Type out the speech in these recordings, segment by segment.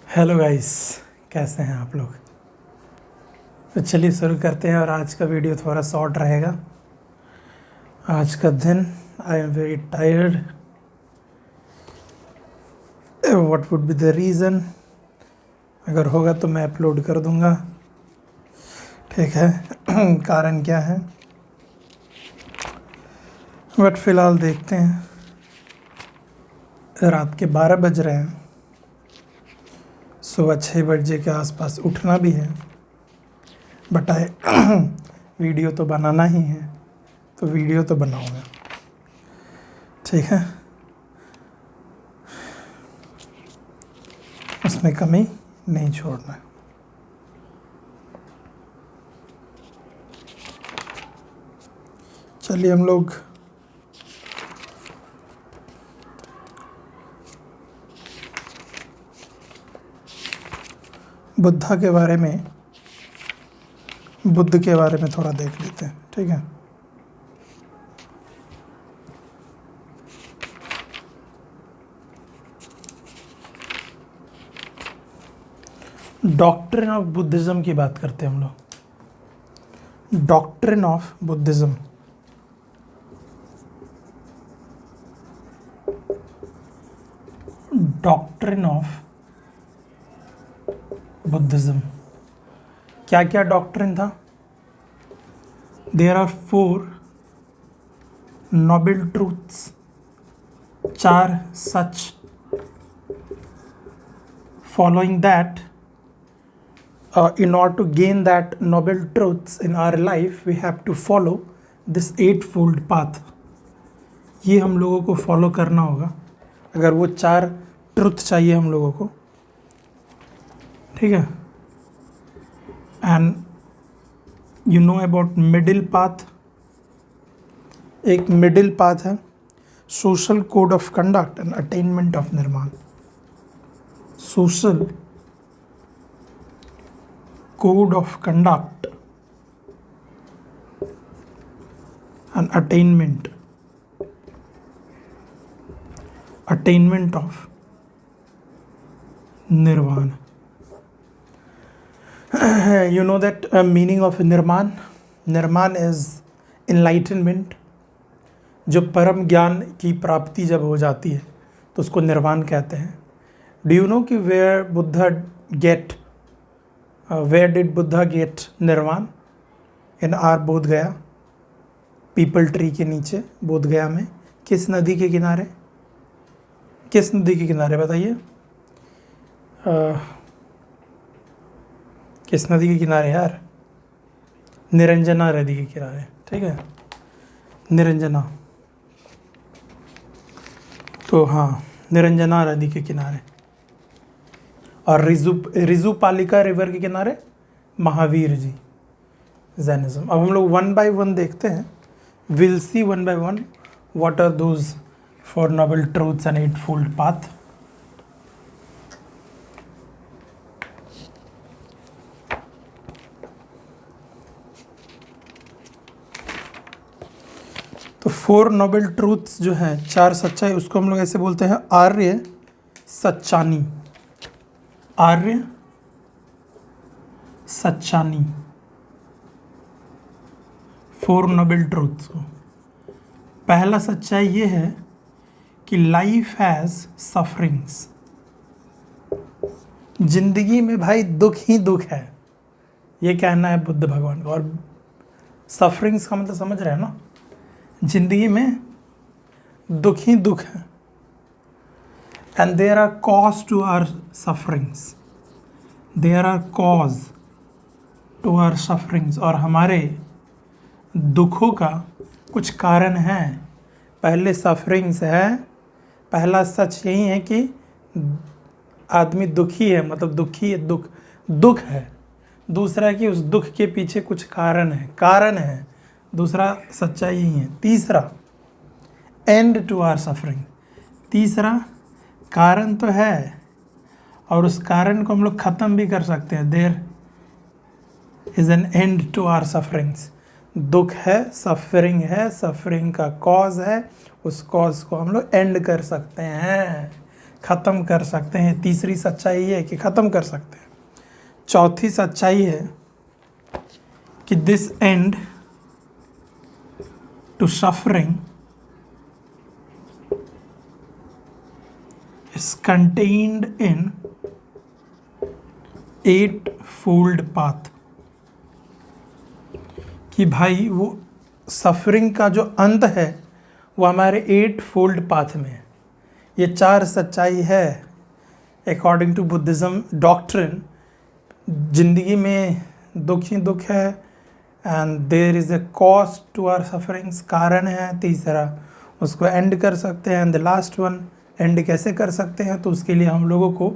Hello guys, कैसे हैं आप लोग। तो चलिए शुरू करते हैं। और आज का वीडियो थोड़ा शॉर्ट रहेगा। आज का दिन I am very tired. What would be the reason? अगर होगा तो मैं अपलोड कर दूंगा, ठीक है। कारण क्या है, बट फिलहाल देखते हैं। रात के 12 बज रहे हैं, सुबह 6 बजे के आसपास उठना भी है, बट वीडियो तो बनाना ही है, तो वीडियो तो बनाऊंगा, ठीक है। उसमें कमी नहीं छोड़ना। चलिए हम लोग बुद्ध के बारे में थोड़ा देख लेते हैं, ठीक है। डॉक्ट्रिन ऑफ बुद्धिज़्म की बात करते हैं हम लोग। Doctrine of Buddhism, doctrine of Buddhism क्या क्या डॉक्ट्रिन था? देयर आर 4 नोबल ट्रूथ्स, 4 सच। Following that, in order to gain that noble truths in our life, we have to follow this 8-fold path. ये हम लोगों को फॉलो करना होगा अगर वो 4 ट्रुथ चाहिए हम लोगों को, ठीक है। And you know about middle path. एक मिडिल पाथ है, social code of conduct and attainment of निर्माण। Social code of conduct and attainment of nirvana. You know that meaning of nirman is enlightenment. जो परम ज्ञान की प्राप्ति जब हो जाती है तो उसको निर्वाण कहते हैं। डू यू नो कि where did Buddha get निर्वाण? in our बोध गया, पीपल ट्री के नीचे बोध गया में। किस नदी के किनारे? किस नदी के किनारे बताइए? किस नदी के किनारे यार? निरंजना नदी के किनारे, ठीक है, निरंजना। तो हाँ, निरंजना नदी के किनारे। और रिजुपालिका रिवर के किनारे महावीर जी, जैनिज्म। अब हम लोग 1 by 1 देखते हैं। Will see 1 by 1 what are those 4 noble truths and 8-fold path. तो 4 नोबल ट्रूथ्स जो हैं, 4 सच्चाई, उसको हम लोग ऐसे बोलते हैं आर्य सच्चानी। आर्य सच्चानी, 4 नोबल ट्रूथ्स को। पहला सच्चाई ये है कि लाइफ हैज़ सफरिंग्स। जिंदगी में भाई दुख ही दुख है, ये कहना है बुद्ध भगवान का। और सफरिंग्स का मतलब समझ रहे हैं ना, जिंदगी में दुख ही दुख है। And there are cause to our sufferings. There are cause to our sufferings. और हमारे दुखों का कुछ कारण हैं। पहले सफरिंग्स है, पहला सच यही है कि आदमी दुखी है, मतलब दुखी है, दुख है। दूसरा है कि उस दुख के पीछे कुछ कारण है। दूसरा सच्चाई यही है। तीसरा, एंड टू आर सफरिंग। तीसरा, कारण तो है और उस कारण को हम लोग ख़त्म भी कर सकते हैं। There is an end to our sufferings. दुख है, सफरिंग है, सफरिंग का कॉज है, उस कॉज को हम लोग एंड कर सकते हैं। ख़त्म कर सकते हैं। तीसरी सच्चाई ये है कि ख़त्म कर सकते हैं। चौथी सच्चाई है कि this end to suffering is contained in 8-fold path. कि भाई वो सफरिंग का जो अंत है वो हमारे 8-fold पाथ में है। ये 4 सच्चाई है अकॉर्डिंग टू बुद्धिज़्म डॉक्ट्रिन। ज़िंदगी में दुख ही दुख है and there is a cost to our sufferings, कारण है। तीसरा उसको एंड कर सकते हैं and the last one and कैसे कर सकते हैं, तो उसके लिए हम लोगों को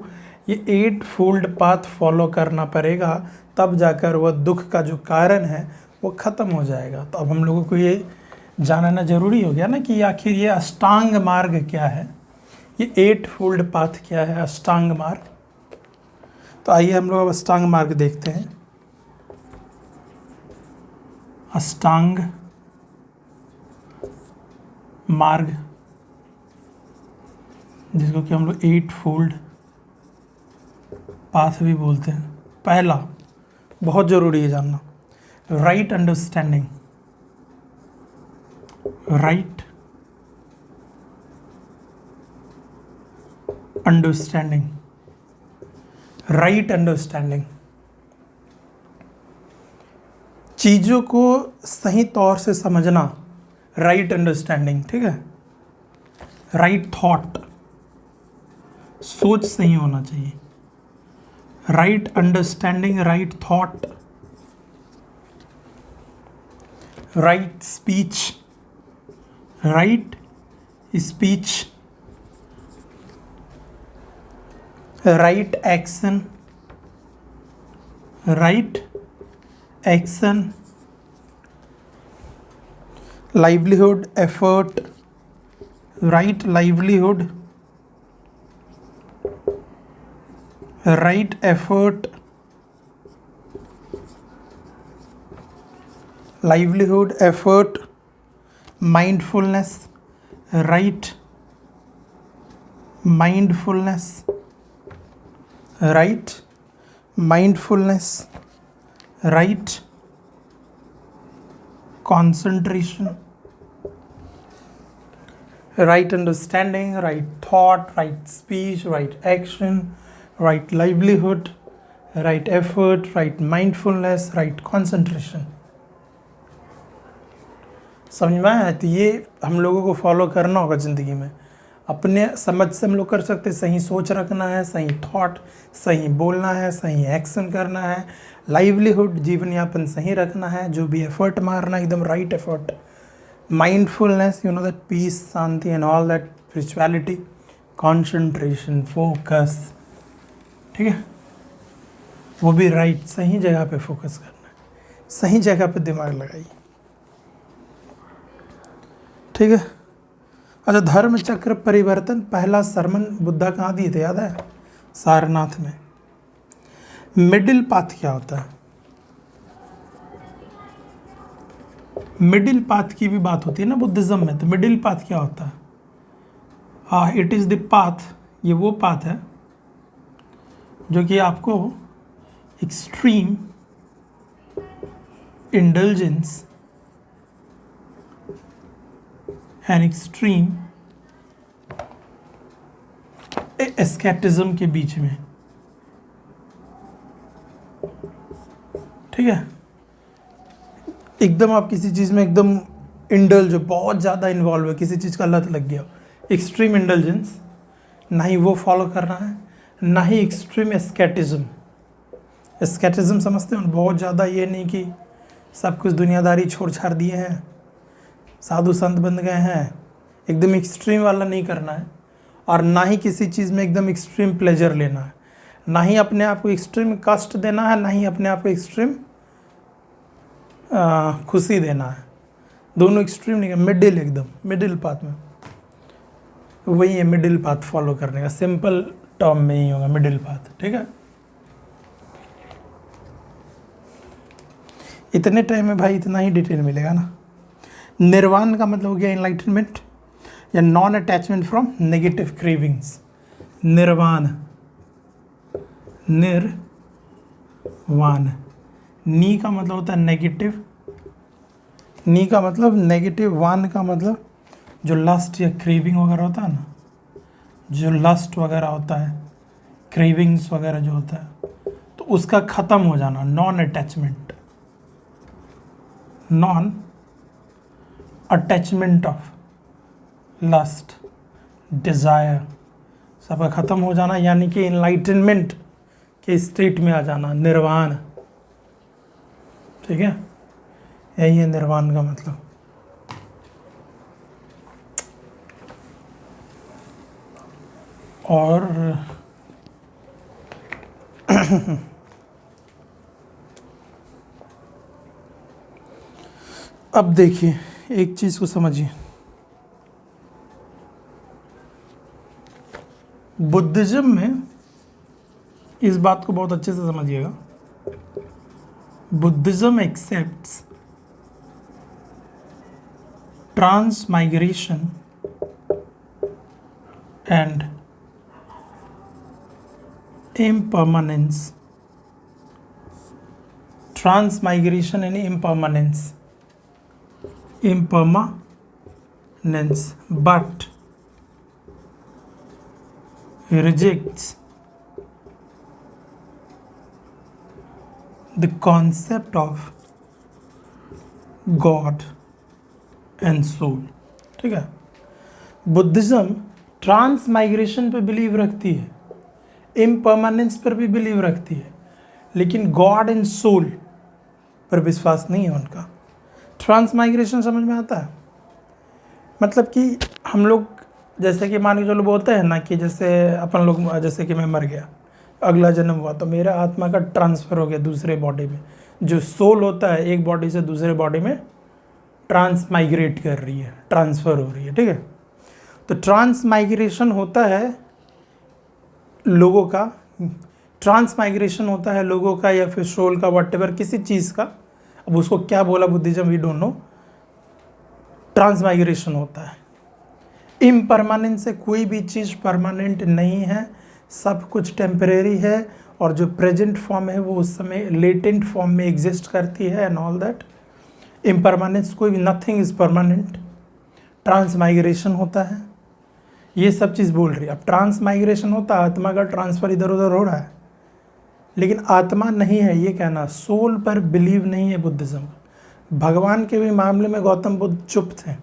ये 8-fold पाथ फॉलो करना पड़ेगा, तब जाकर वह दुख का जो कारण है वो ख़त्म हो जाएगा। तो अब हम लोगों को ये जानना ज़रूरी हो गया ना कि आखिर ये अष्टांग मार्ग क्या है, ये 8-fold पाथ क्या है, अष्टांग मार्ग। तो आइए हम लोग अब अष्टांग मार्ग देखते हैं। अष्टांग मार्ग जिसको कि हम लोग 8-fold पाथ भी बोलते हैं। पहला बहुत ज़रूरी है जानना, right understanding. Right understanding, right understanding, चीज़ों को सही तौर से समझना, राइट अंडरस्टैंडिंग, ठीक है। राइट थॉट, सोच सही होना चाहिए। Right understanding, right thought, right speech, right speech, right action, right action, livelihood effort, right livelihood, right effort, livelihood effort, mindfulness, right mindfulness, right mindfulness, right concentration, right understanding, right thought, right speech, right action, right livelihood, right effort, right mindfulness, right concentration। समझ में आया? तो ये हम लोगों को follow करना होगा ज़िंदगी में। अपने समझ से हम लोग कर सकते हैं, सही सोच रखना है, सही थॉट, सही बोलना है, सही एक्शन करना है, लाइवलीहुड जीवन यापन सही रखना है, जो भी एफर्ट मारना है एकदम right effort, mindfulness, you know that peace, शांति and all that, spirituality, concentration, focus, ठीक है, वो भी राइट, सही जगह पे फोकस करना है, सही जगह पे दिमाग लगाइए, ठीक है। अच्छा, धर्म चक्र परिवर्तन पहला सरमन बुद्धा कहाँ दिए थे, याद है? सारनाथ में। मिडिल पाथ क्या होता है? मिडिल पाथ की भी बात होती है ना बुद्धिज्म में, तो मिडिल पाथ क्या होता है? हाँ, इट इज़ द पाथ, ये वो पाथ है जो कि आपको extreme indulgence and extreme escapism के बीच में, ठीक है। एकदम आप किसी चीज़ में एकदम इंडल्ज हो, बहुत ज़्यादा इन्वॉल्व है, किसी चीज़ का लत लग गया, एक्सट्रीम इंडल्जेंस, ना ही वो फॉलो करना है, ना ही एक्सट्रीम एस्केटिज्म। एस्केटिज्म समझते हो? बहुत ज़्यादा ये नहीं कि सब कुछ दुनियादारी छोड़ छाड़ दिए हैं, साधु संत बन गए हैं, एकदम एक्सट्रीम वाला नहीं करना है। और ना ही किसी चीज़ में एकदम एक्सट्रीम प्लेजर लेना है, ना ही अपने आप को एक्सट्रीम कष्ट देना है, ना ही अपने आप को एक्सट्रीम खुशी देना है। दोनों एक्सट्रीम नहीं, मिडिल, एकदम मिडिल पाथ में, वही है मिडिल पाथ फॉलो करने का। सिंपल टर्म में ही होगा मिडिल पाथ, ठीक है। इतने टाइम में भाई इतना ही डिटेल मिलेगा ना। निर्वाण का मतलब हो गया एनलाइटनमेंट या non attachment from negative cravings. निर्वाण, निर्वाण। नी का मतलब होता है नेगेटिव, नी का मतलब नेगेटिव, वान का मतलब जो लस्ट या क्रेविंग वगैरह होता है ना, जो लस्ट वगैरह होता है, क्रेविंग्स वगैरह जो होता है, तो उसका ख़त्म हो जाना, non attachment, non attachment of lust, desire, सबका ख़त्म हो जाना, यानी कि इनलाइटनमेंट के स्टेट में आ जाना, निर्वाण। ठीक है, यही है निर्वाण का मतलब। और अब देखिए एक चीज़ को समझिए, बुद्धिज्म में इस बात को बहुत अच्छे से समझिएगा, Buddhism accepts transmigration and impermanence, transmigration and impermanence, but rejects the concept of God and soul। ठीक है, बुद्धिज्म ट्रांसमाइग्रेशन पे बिलीव रखती है, इम्परमानेंस पर भी बिलीव रखती है, लेकिन गॉड एंड सोल पर विश्वास नहीं है उनका। ट्रांसमाइग्रेशन समझ में आता है, मतलब कि हम लोग जैसे कि मान के चलो बोलते हैं ना कि जैसे अपन लोग, जैसे कि मैं मर गया, अगला जन्म हुआ तो मेरा आत्मा का ट्रांसफ़र हो गया दूसरे बॉडी में, जो सोल होता है एक बॉडी से दूसरे बॉडी में ट्रांसमाइग्रेट कर रही है, ट्रांसफ़र हो रही है। ठीक है, तो ट्रांसमाइग्रेशन होता है लोगों का, ट्रांसमाइग्रेशन होता है लोगों का या फिर सोल का, व्हाटएवर किसी चीज़ का, अब उसको क्या बोला Buddhism we don't know, transmigration होता है। इम्परमानेंस से कोई भी चीज़ परमानेंट नहीं है, सब कुछ टेम्परेरी है, और जो प्रेजेंट फॉर्म है वो उस समय लेटेंट फॉर्म में एग्जिस्ट करती है एंड ऑल दैट। इम्परमानेंस कोई भी, नथिंग इज़ परमानेंट, ट्रांसमाइग्रेशन होता है, ये सब चीज़ बोल रही है। अब ट्रांसमाइग्रेशन होता है, आत्मा का ट्रांसफ़र इधर उधर हो रहा है, लेकिन आत्मा नहीं है ये कहना, सोल पर बिलीव नहीं है बुद्धिज़्म। भगवान के भी मामले में गौतम बुद्ध चुप थे,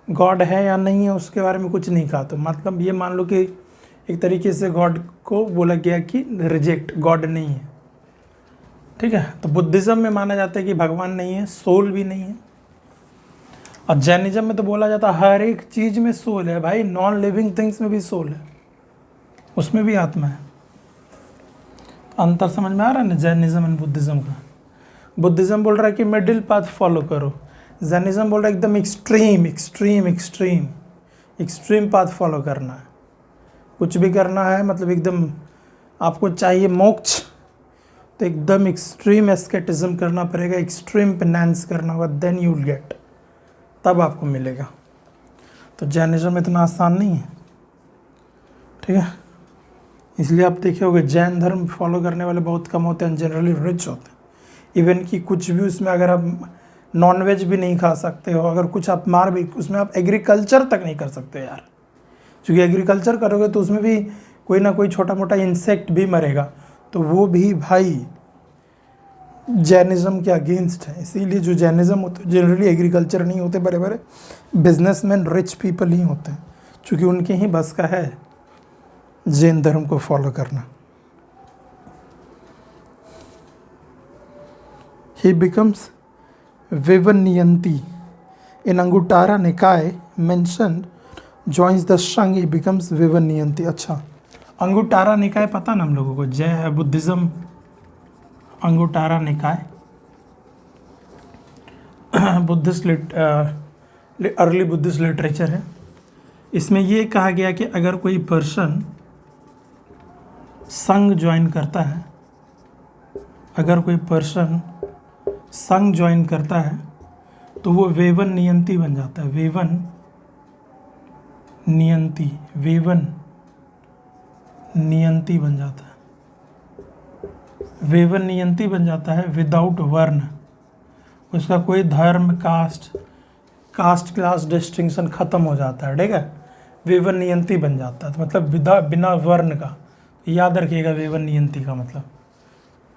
गॉड है या नहीं है उसके बारे में कुछ नहीं कहा। तो मतलब ये मान लो कि एक तरीके से गॉड को बोला गया कि रिजेक्ट, गॉड नहीं है। ठीक है, तो बुद्धिज़्म में माना जाता है कि भगवान नहीं है, सोल भी नहीं है। और जैनिज्म में तो बोला जाता है हर एक चीज़ में सोल है भाई, नॉन लिविंग थिंग्स में भी सोल है, उसमें भी आत्मा है। अंतर समझ में आ रहा है ना जैनिज्म एंड बुद्धिज़्म का। बुद्धिज़्म बोल रहा है कि मिडिल पाथ फॉलो करो, जैनिज्म बोल रहा है एकदम extreme extreme extreme extreme path follow करना है, कुछ भी करना है मतलब एकदम आपको चाहिए मोक्ष, तो एकदम एक्सट्रीम एस्केटिज्म करना पड़ेगा, एक्सट्रीम पेनेंस करना होगा, देन यू विल गेट, तब आपको मिलेगा। तो जैनिज्म इतना आसान नहीं है। ठीक है, इसलिए आप देखे होगे जैन धर्म फॉलो करने वाले बहुत कम होते हैं, जनरली रिच होते हैं। इवन कि कुछ भी उसमें अगर आप नॉनवेज भी नहीं खा सकते हो, अगर कुछ आप मार भी, उसमें आप एग्रीकल्चर तक नहीं कर सकते यार, क्योंकि एग्रीकल्चर करोगे तो उसमें भी कोई ना कोई छोटा मोटा इंसेक्ट भी मरेगा, तो वो भी भाई जैनिज़्म के अगेंस्ट है। इसीलिए जो जैनिज़्म होते हैं जनरली एग्रीकल्चर नहीं होते, बड़े बड़े बिजनेसमैन रिच पीपल ही होते हैं, क्योंकि उनके ही बस का है जैन धर्म को फॉलो करना। ही बिकम्स विवनियंती इन अंगुटारा निकाय मेंशन्ड जॉइंस द संघ, ही बिकम्स विवनियंती। अच्छा, अंगुटारा निकाय पता ना हम लोगों को, जय बुद्धिज़्म अंगुटारा निकाय बुद्धिस्ट अर्ली बुद्धिस्ट लिटरेचर है। इसमें ये कहा गया कि अगर कोई पर्सन संघ ज्वाइन करता है, अगर कोई पर्सन संघ ज्वाइन करता है तो वो वेवन नियंती बन जाता है, वेवन नियंती, वेवन नियंती बन जाता है, वेवन नियंती बन जाता है विदाउट वर्ण। उसका कोई धर्म, कास्ट क्लास डिस्टिंक्शन खत्म हो जाता है, ठीक है। वेवन नियंती बन जाता है, तो मतलब बिना वर्ण का। याद रखिएगा वेवन नियंती का मतलब।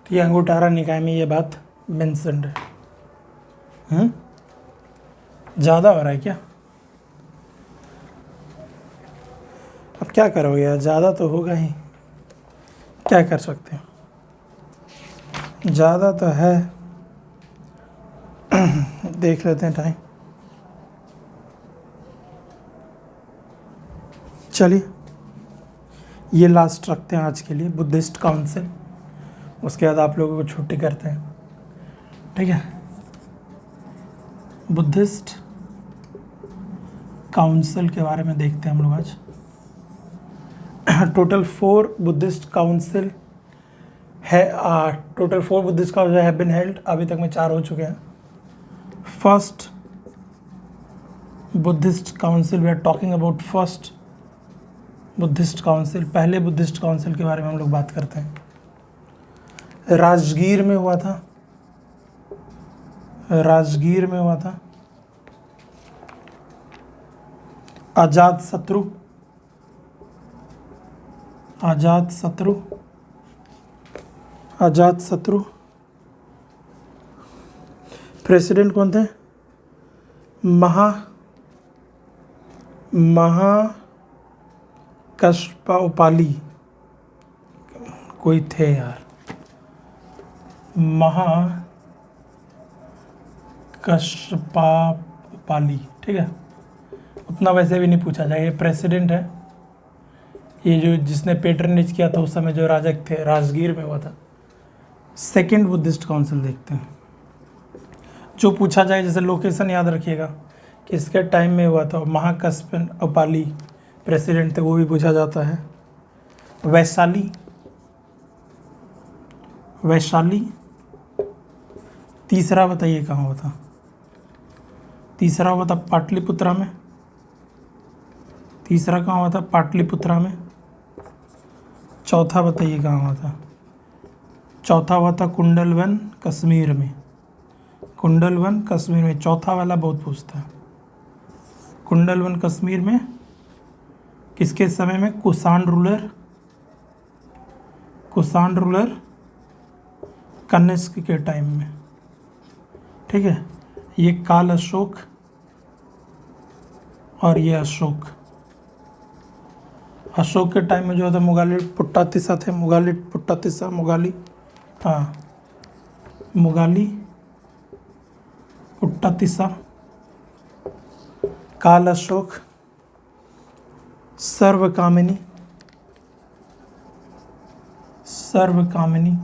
तो ये अंगुटारा निकाय में ये बात मेंशन्ड है। ज़्यादा हो रहा है क्या? अब क्या करोगे यार, ज़्यादा तो होगा ही, क्या कर सकते हो, ज़्यादा तो है। देख लेते हैं टाइम। चलिए ये लास्ट रखते हैं आज के लिए, बुद्धिस्ट काउंसिल। उसके बाद आप लोगों को छुट्टी करते हैं, ठीक है। बुद्धिस्ट काउंसिल के बारे में देखते हैं हम लोग आज। टोटल 4 बुद्धिस्ट काउंसिल है, total 4 Buddhist council have been held. अभी तक में 4 हो चुके हैं। First Buddhist council, we are talking about first Buddhist council. पहले बुद्धिस्ट काउंसिल के बारे में हम लोग बात करते हैं। राजगीर में हुआ था, राजगीर में हुआ था। अजात शत्रु, अजात शत्रु, अजात शत्रु प्रेसिडेंट कौन थे? महाकशपाली कोई थे यार, महाकशपाली, ठीक है। उतना वैसे भी नहीं पूछा जाएगा, ये प्रेसिडेंट है। ये जो जिसने पेट्रनेज किया था उस समय जो राजक थे, राजगीर में हुआ था। सेकेंड बुद्धिस्ट काउंसिल देखते हैं। जो पूछा जाए, जैसे लोकेशन याद रखिएगा, किसके टाइम में हुआ था। महाकशपाली प्रेसिडेंट थे, वो भी पूछा जाता है। वैशाली, वैशाली। तीसरा बताइए कहाँ हुआ था? तीसरा हुआ था पाटलिपुत्रा में। तीसरा कहाँ हुआ था? पाटलिपुत्रा में। चौथा बताइए कहाँ हुआ था? चौथा हुआ था कुंडलवन, कश्मीर में। कुंडलवन, कश्मीर में। चौथा वाला बहुत पूछता है। कुंडलवन, कश्मीर में। किसके समय में? कुषाण रूलर, कुषाण रूलर कनिष्क के टाइम में, ठीक है। ये काल अशोक और ये अशोक। अशोक के टाइम में जो था मुगाली पुट्टातिसा थे, मुगाली पुट्टातिसा, मुगाली, हाँ, मुगाली पुट्टातिसा, काल अशोक, सर्वकामिनी, सर्वकामिनी।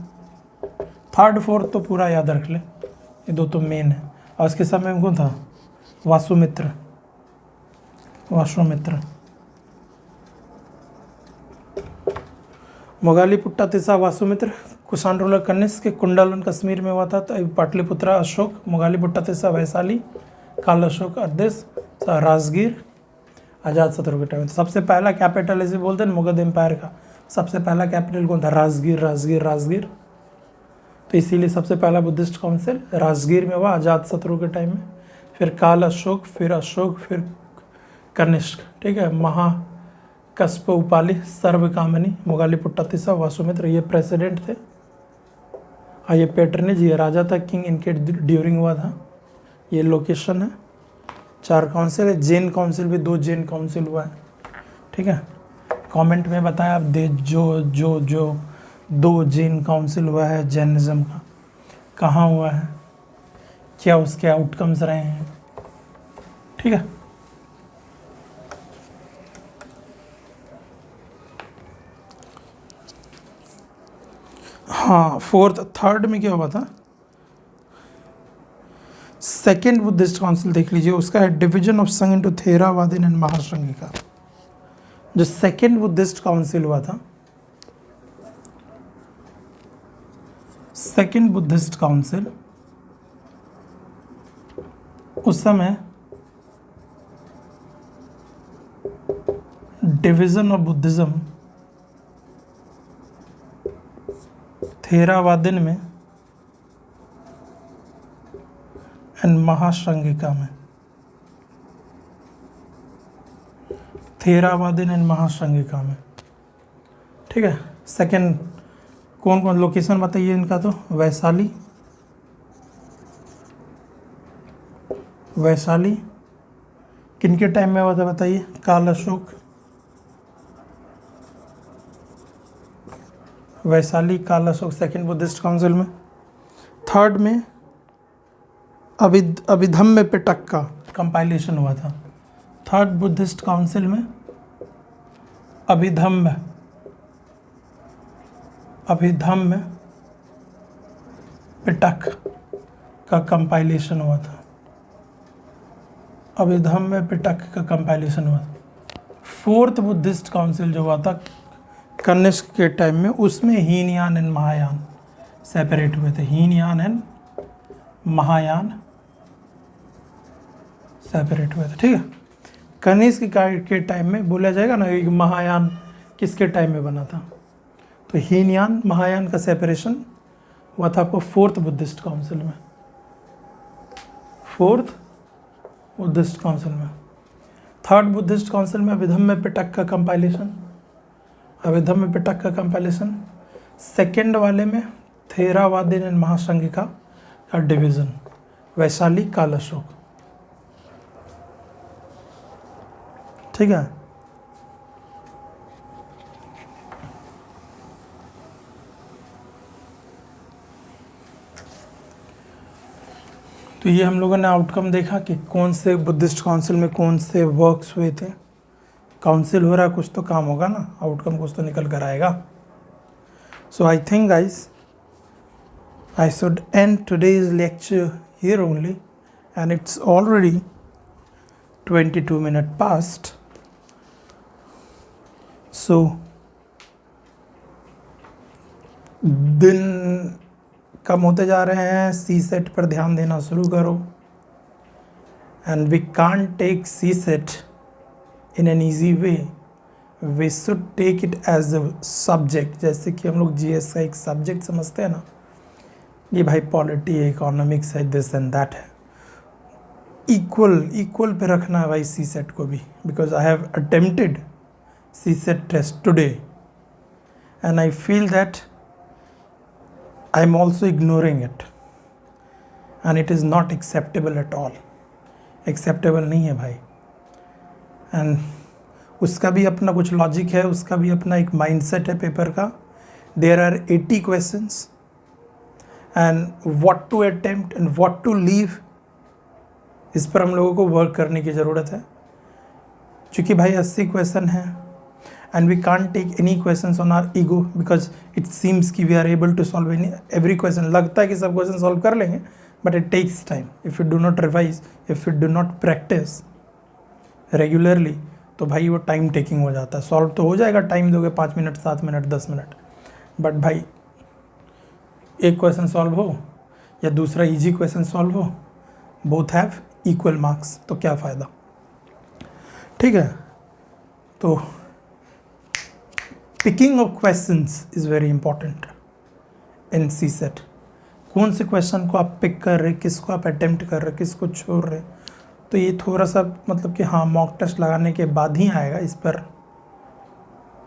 थर्ड फोर्थ तो पूरा याद रख ले, ये दो तो मेन है। और उसके समय में कौन था? वासुमित्र, वासुमित्र। मुगाली पुट्टातिसा, वासुमित्र, कुषाण रूलर कनिष्क, कुंडलवन कश्मीर में हुआ था। तो पाटलिपुत्रा अशोक, मुगाली पुट्टातिसा वैशाली, काल अशोक अरदेश, राजगीर, आजाद शत्रु के टाइम। तो सबसे पहला कैपिटल ऐसे बोलते हैं मुगध एम्पायर का, सबसे पहला कैपिटल कौन था? राजगीर, राजगीर, राजगीर। तो इसीलिए सबसे पहला बुद्धिस्ट काउंसिल राजगीर में हुआ, आजाद शत्रु के टाइम में। फिर काल अशोक, फिर अशोक, फिर कनिष्क, ठीक है। महाकशपाली, सर्वकामिनी, मुगाली पुट्टातिसा, वासुमित्र, ये प्रेसिडेंट थे। और ये पेट्रनेज, ये राजा था, किंग, इनके ड्यूरिंग हुआ था। ये लोकेशन है। 4 काउंसिल है। जैन काउंसिल भी 2 जैन काउंसिल हुआ है, ठीक है। कमेंट में बताएं आप जो 2 जैन काउंसिल हुआ है जैनिज्म का, कहाँ हुआ है, क्या उसके आउटकम्स रहे हैं, ठीक है। हाँ, थर्ड में क्या हुआ था? सेकेंड बुद्धिस्ट काउंसिल देख लीजिए, उसका है डिवीजन ऑफ संघ इनटू थेरावादिन एंड महासंघिका। जो सेकेंड बुद्धिस्ट काउंसिल हुआ था, सेकेंड बुद्धिस्ट काउंसिल, उस समय डिवीजन ऑफ बुद्धिज्म थेरावादिन में एंड महाश्रंगिका में। थेरावादिन एंड महाश्रंगिका में, ठीक है। सेकंड, कौन कौन लोकेशन बताइए इनका? तो वैशाली, वैशाली किनके टाइम में हुआ था बताइए? काल अशोक, वैशाली काल अशोक सेकेंड बुद्धिस्ट काउंसिल में। थर्ड में अभिधम्म पिटक का कंपाइलेशन हुआ था। थर्ड बुद्धिस्ट काउंसिल में अभिधम्म पिटक का कंपाइलेशन हुआ था। अभिधम्म पिटक का कंपाइलेशन हुआ था। फोर्थ बुद्धिस्ट काउंसिल जो हुआ था कनिष्क के टाइम में, उसमें हीनयान एंड महायान सेपरेट हुए थे। हीनयान एंड महायान सेपरेट हुए थे, ठीक है। कनिष्क के टाइम में बोला जाएगा ना कि महायान किसके टाइम में बना था, तो हीनयान महायान का सेपरेशन हुआ था आपको फोर्थ बुद्धिस्ट काउंसिल में। फोर्थ बुद्धिस्ट काउंसिल में। थर्ड बुद्धिस्ट काउंसिल में अभिधम्म पिटक का कंपाइलेशन, अभिधम्म पिटक का कंपाइलेशन। सेकेंड वाले में थेरावादिन एंड महाश्रंगिका का डिवीजन, वैशाली काल अशोक, ठीक है। तो ये हम लोगों ने आउटकम देखा कि कौन से बुद्धिस्ट काउंसिल में कौन से वर्क्स हुए थे। काउंसिल हो रहा है, कुछ तो काम होगा ना, आउटकम कुछ तो निकल कर आएगा। So I think guys I should end today's lecture here only, and it's already 22 minutes past. So दिन कम होते जा रहे हैं, सी सेट पर ध्यान देना शुरू करो। And we can't take C SAT in an easy way, we should take it as a subject. जैसे कि हम लोग जीएस का एक सब्जेक्ट समझते हैं ना, ये भाई पॉलिटी है, इकोनॉमिक्स है, दिस एंड दैट है। इक्वल पे रखना है भाई सी सेट को भी, because I have attempted C SAT test today and I feel that I am also ignoring it and it is not acceptable at all. Acceptable नहीं है भाई। एंड उसका भी अपना कुछ लॉजिक है, उसका भी अपना एक माइंडसेट है पेपर का। There are 80 questions and what to attempt and what to leave, इस पर हम लोगों को वर्क करने की ज़रूरत है। क्योंकि भाई 80 क्वेश्चन है and we can't take any questions on our ego because it seems कि we are able to solve every question। लगता है कि सब क्वेश्चन सॉल्व कर लेंगे, but it takes time if you do not revise, if you do not practice regularly, तो भाई वो टाइम टेकिंग हो जाता है। सॉल्व तो हो जाएगा, टाइम दोगे 5 मिनट 7 मिनट 10 मिनट, बट भाई एक क्वेश्चन सॉल्व हो या दूसरा इजी क्वेश्चन सॉल्व हो, बोथ हैव इक्वल मार्क्स, तो क्या फ़ायदा, ठीक है। तो picking of questions is very important in C SAT. कौन से क्वेश्चन को आप पिक कर रहे, किसको आप अटेम्प्ट कर रहे, किसको छोड़ रहे, तो ये थोड़ा सा मतलब कि हाँ मॉक टेस्ट लगाने के बाद ही आएगा। इस पर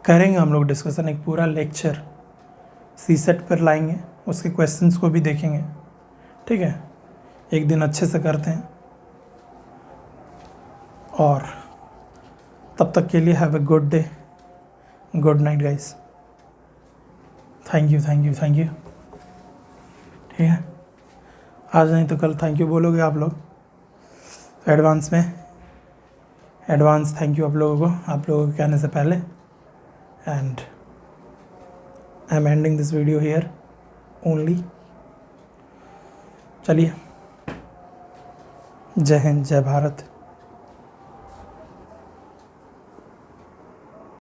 करेंगे हम लोग डिस्कशन, एक पूरा लेक्चर सी सेट पर लाएंगे, उसके क्वेश्चंस को भी देखेंगे, ठीक है। एक दिन अच्छे से करते हैं, और तब तक के लिए have a good day, good night guys. Thank you thank you thank you, ठीक है। आज नहीं तो कल थैंक यू बोलोगे आप लोग एडवांस में। एडवांस थैंक यू आप लोगों के कहने से पहले। And I am ending this video here only. चलिए, जय हिंद, जय भारत।